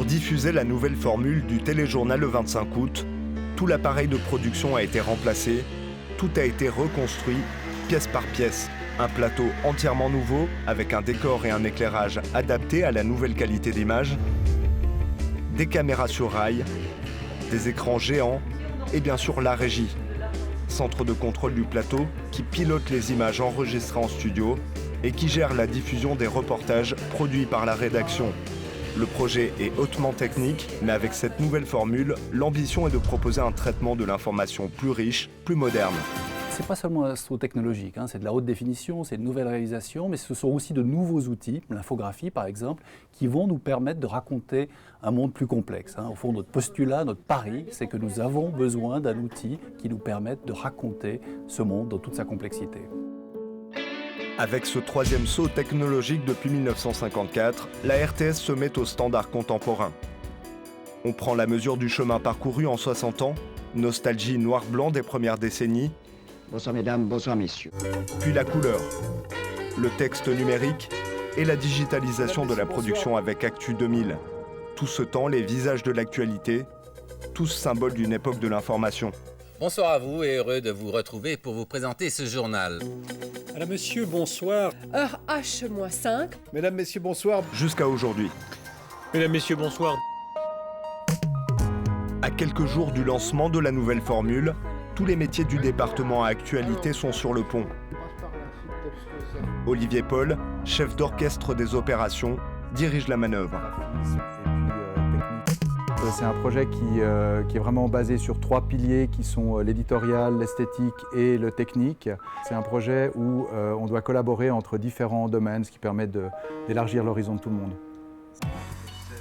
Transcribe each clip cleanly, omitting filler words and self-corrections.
diffuser la nouvelle formule du téléjournal le 25 août, tout l'appareil de production a été remplacé, tout a été reconstruit, pièce par pièce. Un plateau entièrement nouveau, avec un décor et un éclairage adaptés à la nouvelle qualité d'image, des caméras sur rail, des écrans géants et bien sûr la régie, centre de contrôle du plateau qui pilote les images enregistrées en studio et qui gère la diffusion des reportages produits par la rédaction. Le projet est hautement technique, mais avec cette nouvelle formule, l'ambition est de proposer un traitement de l'information plus riche, plus moderne. Ce n'est pas seulement un saut technologique, c'est de la haute définition, c'est de nouvelles réalisations, mais ce sont aussi de nouveaux outils, l'infographie par exemple, qui vont nous permettre de raconter un monde plus complexe. Au fond, notre postulat, notre pari, c'est que nous avons besoin d'un outil qui nous permette de raconter ce monde dans toute sa complexité. Avec ce troisième saut technologique depuis 1954, la RTS se met aux standards contemporains. On prend la mesure du chemin parcouru en 60 ans, nostalgie noir-blanc des premières décennies. Bonsoir mesdames, bonsoir messieurs. Puis la couleur, le texte numérique et la digitalisation de la production avec Actu 2000. Tout ce temps, les visages de l'actualité, tous symboles d'une époque de l'information. Bonsoir à vous et heureux de vous retrouver pour vous présenter ce journal. Madame, monsieur, bonsoir. Heure H-5. Mesdames, messieurs, bonsoir. Jusqu'à aujourd'hui. Mesdames, messieurs, bonsoir. À quelques jours du lancement de la nouvelle formule, tous les métiers du département à actualité sont sur le pont. Olivier Paul, chef d'orchestre des opérations, dirige la manœuvre. C'est un projet qui est vraiment basé sur 3 piliers qui sont l'éditorial, l'esthétique et le technique. C'est un projet où on doit collaborer entre différents domaines, ce qui permet d'élargir l'horizon de tout le monde.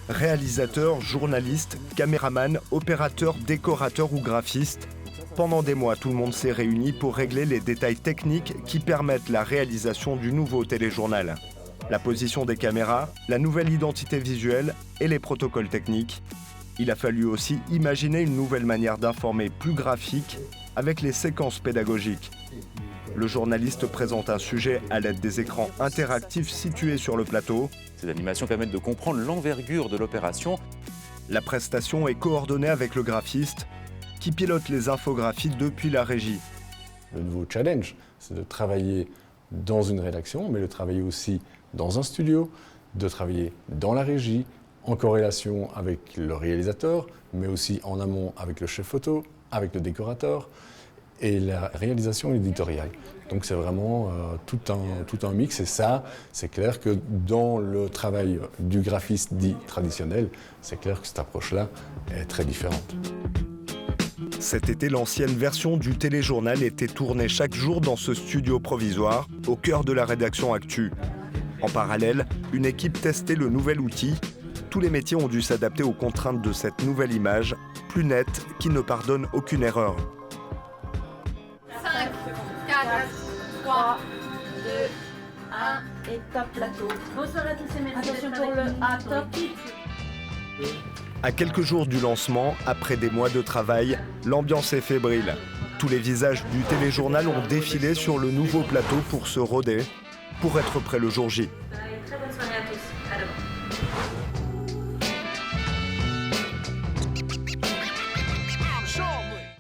Réalisateur, journaliste, caméraman, opérateur, décorateur ou graphiste, pendant des mois, tout le monde s'est réuni pour régler les détails techniques qui permettent la réalisation du nouveau téléjournal. La position des caméras, la nouvelle identité visuelle et les protocoles techniques. Il a fallu aussi imaginer une nouvelle manière d'informer plus graphique avec les séquences pédagogiques. Le journaliste présente un sujet à l'aide des écrans interactifs situés sur le plateau. Ces animations permettent de comprendre l'envergure de l'opération. La prestation est coordonnée avec le graphiste qui pilote les infographies depuis la régie. Le nouveau challenge, c'est de travailler dans une rédaction, mais de travailler aussi dans un studio, de travailler dans la régie, en corrélation avec le réalisateur, mais aussi en amont avec le chef photo, avec le décorateur et la réalisation éditoriale. Donc c'est vraiment tout un mix et ça, c'est clair que dans le travail du graphiste dit traditionnel, c'est clair que cette approche-là est très différente. Cet été, l'ancienne version du téléjournal était tournée chaque jour dans ce studio provisoire, au cœur de la rédaction Actu. En parallèle, une équipe testait le nouvel outil. Tous les métiers ont dû s'adapter aux contraintes de cette nouvelle image, plus nette, qui ne pardonne aucune erreur. 5, 4, 3, 2, 1, et top plateau. Bonsoir à tous et merci. Attention pour le A, top. À quelques jours du lancement, après des mois de travail, l'ambiance est fébrile. Tous les visages du téléjournal ont défilé sur le nouveau plateau pour se roder, pour être prêts le jour J.